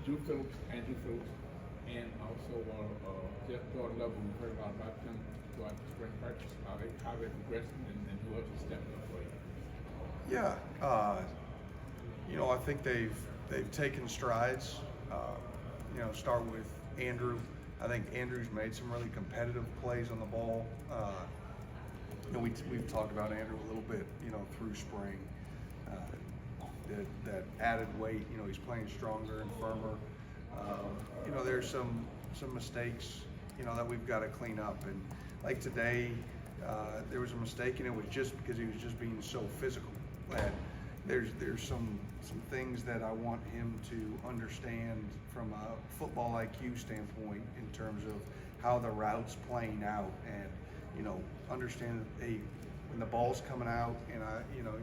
Drew Phillips, Andrew Phillips, and also Jeff Jordan Love. We've heard a lot about them throughout the spring practice. How they progressing, and who else is stepping up for you? Yeah, I think they've taken strides. Start with Andrew. I think Andrew's made some really competitive plays on the ball. We've talked about Andrew a little bit, through spring. That added weight, he's playing stronger and firmer. There's some mistakes, that we've got to clean up. And like today, there was a mistake, and it was just because he was just being so physical. That there's some things that I want him to understand from a football IQ standpoint in terms of how the route's playing out, and understand that when the ball's coming out and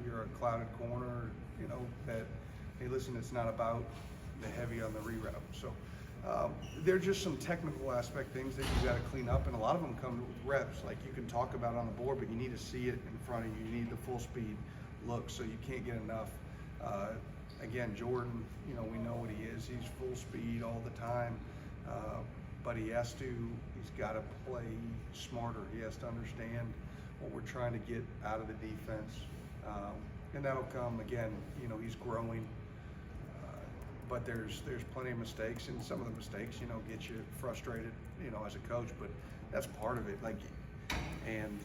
you're a clouded corner, that hey, listen, it's not about the heavy on the reroute. So there are just some technical aspect things that you got to clean up, and a lot of them come with reps. Like you can talk about on the board, but you need to see it in front of you. You need the full speed look, so you can't get enough. Again, Jordan, we know what he is. He's full speed all the time, but he's got to play smarter. He has to understand what we're trying to get out of the defense, and that'll come. Again, he's growing, but there's plenty of mistakes, and some of the mistakes, get you frustrated, as a coach. But that's part of it. And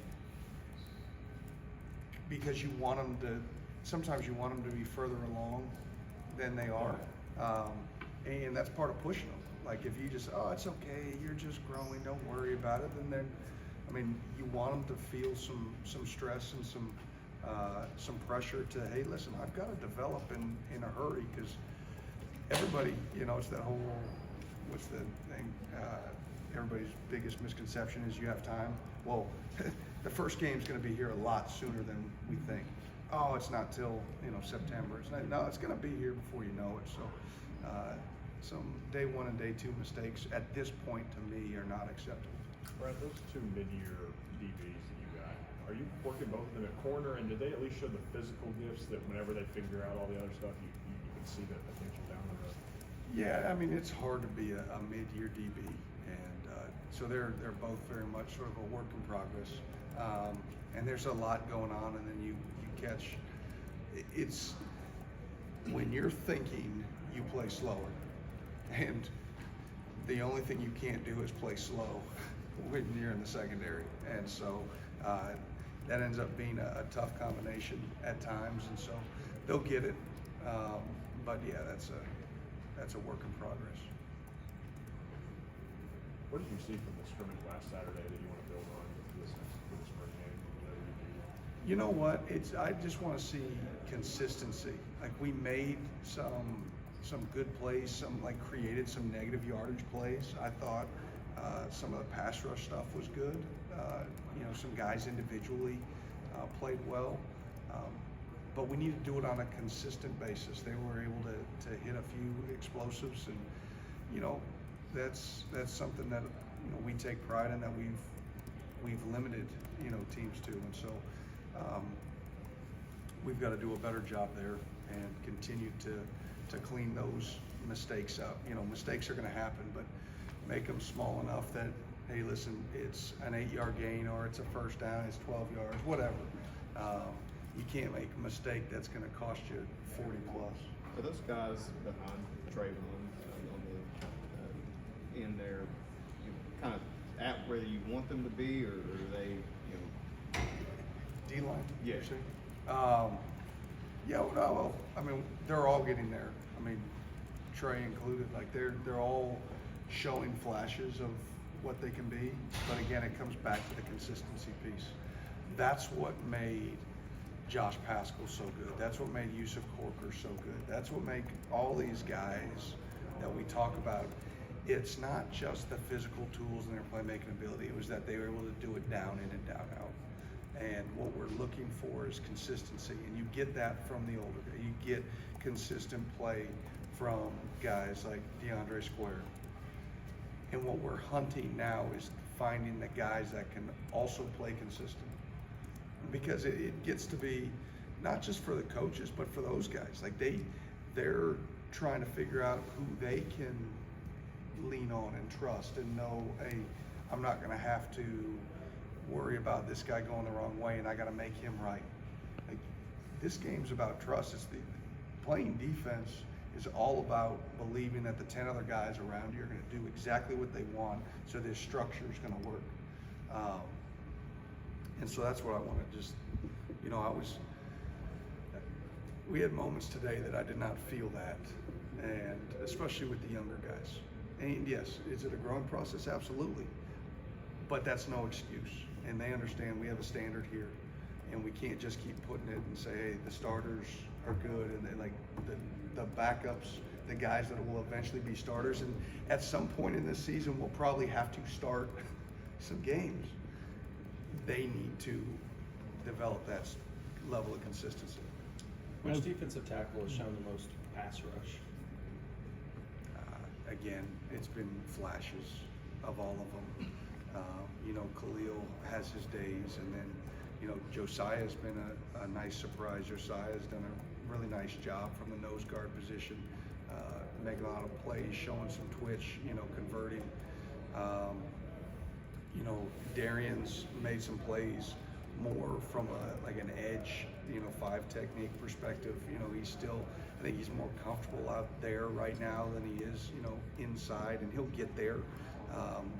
because sometimes you want them to be further along than they are, and that's part of pushing them. Like if you just, oh, it's okay, you're just growing, don't worry about it, then you want them to feel some stress and some pressure to, hey, listen, I've got to develop in a hurry, because everybody, it's that whole, what's the thing, everybody's biggest misconception is you have time. Well, the first game's going to be here a lot sooner than we think. Oh, it's not till September. No, it's going to be here before you know it. So some day one and day two mistakes at this point to me are not acceptable. Brad, those two mid-year DBs that you got, are you working both of them at corner, and did they at least show the physical gifts that whenever they figure out all the other stuff, you can see that potential down the road? Yeah, it's hard to be a mid-year DB, and so they're both very much sort of a work in progress. And there's a lot going on, and then you catch. It's when you're thinking, you play slower, and the only thing you can't do is play slow when you're in the secondary, and so that ends up being a tough combination at times, and so they'll get it. But yeah, that's a work in progress. What did you see from the scrimmage last Saturday that you want to build on for this spring game? You know what? I just want to see consistency. Like we made some good plays, created some negative yardage plays. I thought some of the pass rush stuff was good. Some guys individually played well. But we need to do it on a consistent basis. They were able to hit a few explosives, and that's something that we take pride in, that we've limited teams to, and so we've got to do a better job there and continue to clean those mistakes up. Mistakes are going to happen, but make them small enough that, hey, listen, it's an 8-yard gain, or it's a first down, it's 12 yards, whatever. You can't make a mistake that's going to cost you 40 plus. Are those guys behind Trayvon on the in there, kind of at where you want them to be, or are they, D-line? Yeah. Well, they're all getting there. Trey included. They're all showing flashes of what they can be. But again, it comes back to the consistency piece. That's what made Josh Paschal so good. That's what made Yusuf Corker so good. That's what made all these guys that we talk about. It's not just the physical tools and their playmaking ability. It was that they were able to do it down in and down out. And what we're looking for is consistency. And you get that from the older guys. You get consistent play from guys like DeAndre Square. And what we're hunting now is finding the guys that can also play consistent. Because it gets to be not just for the coaches, but for those guys. They're trying to figure out who they can lean on and trust and know, hey, I'm not gonna have to worry about this guy going the wrong way and I gotta make him right. Like, this game's about trust. Playing defense is all about believing that the 10 other guys around you are gonna do exactly what they want, so this structure is gonna work. And so that's what I wanna just, we had moments today that I did not feel that, and especially with the younger guys. And yes, is it a growing process? Absolutely. But that's no excuse. And they understand we have a standard here, and we can't just keep putting it and say, hey, the starters are good, and like the backups, the guys that will eventually be starters, and at some point in this season, we'll probably have to start some games. They need to develop that level of consistency. Which defensive tackle has shown the most pass rush? Again, it's been flashes of all of them. Khalil has his days, and then, Josiah's been a nice surprise. Josiah's done a really nice job from the nose guard position, making a lot of plays, showing some twitch, converting. Darian's made some plays more from like an edge, 5 technique perspective. I think he's more comfortable out there right now than he is, inside, and he'll get there.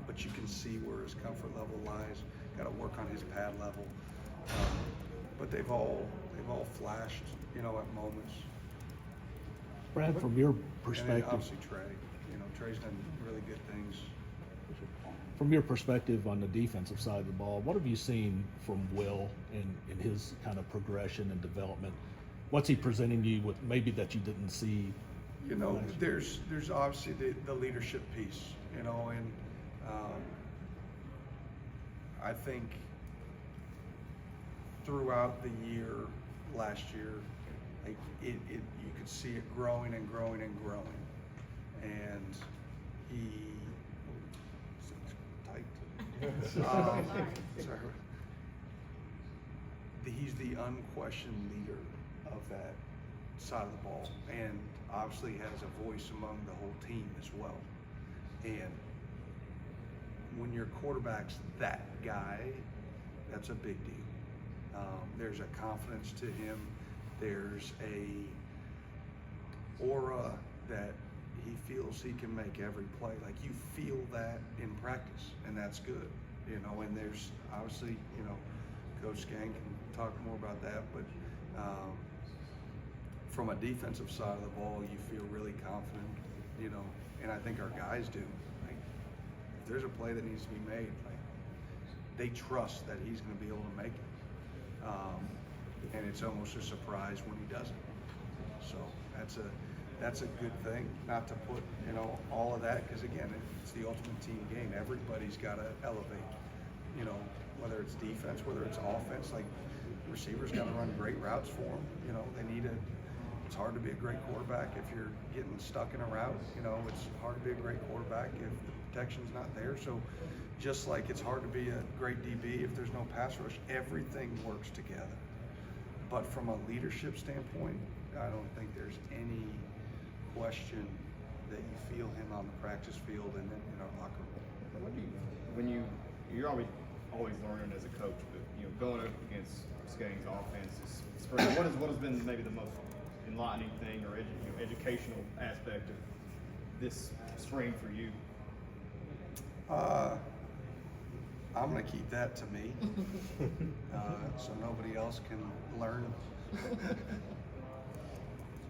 But you can see where his comfort level lies. Got to work on his pad level. But they've all flashed, at moments. Brad, from your And then perspective, obviously Trey. Trey's done really good things. from your perspective on the defensive side of the ball, what have you seen from Will in his kind of progression and development? What's he presenting you with maybe that you didn't see? There's obviously the leadership piece, and I think throughout the year, last year, like you could see it growing and growing and growing, and he's the unquestioned leader of that side of the ball, and obviously has a voice among the whole team as well. And when your quarterback's that guy, that's a big deal. There's a confidence to him. There's a aura that he feels he can make every play. Like, you feel that in practice, and that's good. And there's obviously, Coach Gang can talk more about that, but from a defensive side of the ball, you feel really confident, and I think our guys do. Like, if there's a play that needs to be made, like, they trust that he's going to be able to make it. And it's almost a surprise when he doesn't. So that's a good thing, not to put, all of that, because again, it's the ultimate team game. Everybody's got to elevate, whether it's defense, whether it's offense. Like, receivers got to run great routes for them. It's hard to be a great quarterback if you're getting stuck in a route. It's hard to be a great quarterback if the protection's not there. So just like it's hard to be a great DB if there's no pass rush, everything works together. But from a leadership standpoint, I don't think there's any question that you feel him on the practice field and then in our locker room. You're always learning as a coach, but going up against Skaggs' offense, what has been maybe the most enlightening thing or educational aspect of this spring for you? I'm going to keep that to me, so nobody else can learn.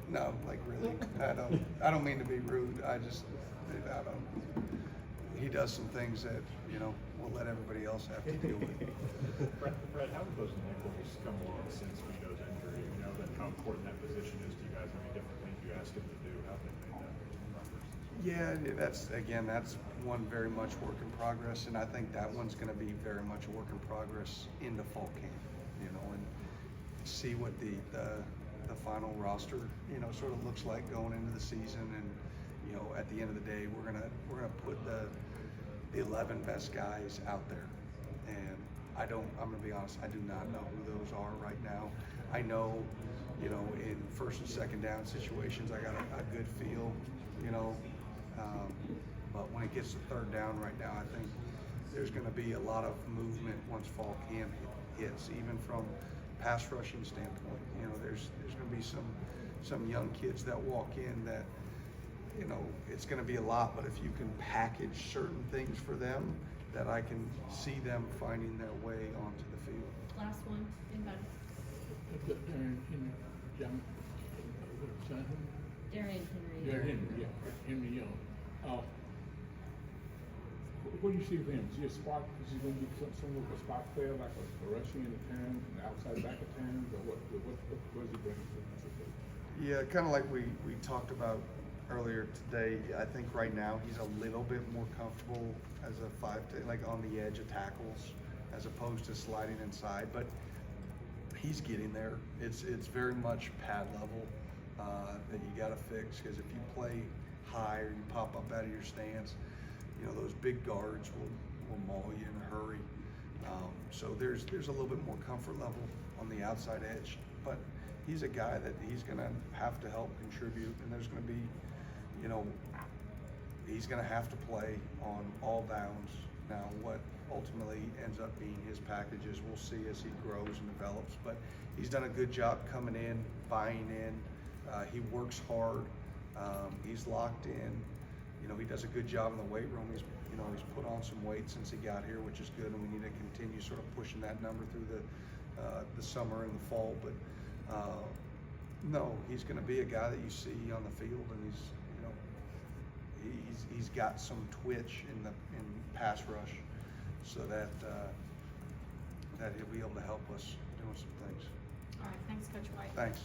No, like, really, I don't mean to be rude. He does some things that, we'll let everybody else have to deal with. Brad, how have those nickels come along since Vito's injury? How important that position is to you guys? How many different things you ask him to do? How have they made that progress? Yeah, that's one very much work in progress, and I think that one's going to be very much a work in progress into fall camp, and see what the final roster, sort of looks like going into the season. And, at the end of the day, we're gonna put the 11 best guys out there. And I'm gonna be honest, I do not know who those are right now. I know you know, in first and second down situations, I got a good feel, you know. But when it gets to third down right now, I think there's going to be a lot of movement once fall camp hits, even from pass rushing standpoint. You know, there's going to be some young kids that walk in that, you know, it's going to be a lot, but if you can package certain things for them, that I can see them finding their way onto the field. Last one, anybody? Darren Henry Young, son, Darian Henry. Darren Henry, yeah, Henry Young. What do you see with him? Is he a spot? Is he going to be some of a spot player, like a rushing in the times, an outside back at times, or what does he bring to the field? Yeah, kind of like we talked about earlier today. I think right now he's a little bit more comfortable as a 5'10", like on the edge of tackles, as opposed to sliding inside. But he's getting there. It's very much pad level that you got to fix, because if you play high or you pop up out of your stance, you know, those big guards will maul you in a hurry. So there's a little bit more comfort level on the outside edge, but he's a guy that he's going to have to help contribute, and there's going to be, you know, he's going to have to play on all downs. Now, what ultimately ends up being his packages, we'll see as he grows and develops, but he's done a good job coming in, buying in. He works hard. He's locked in. You know, he does a good job in the weight room. He's put on some weight since he got here, which is good, and we need to continue sort of pushing that number through the summer and the fall. But no, he's going to be a guy that you see on the field, and he's got some twitch in pass rush, so that he'll be able to help us doing some things. All right, thanks, Coach White. Thanks.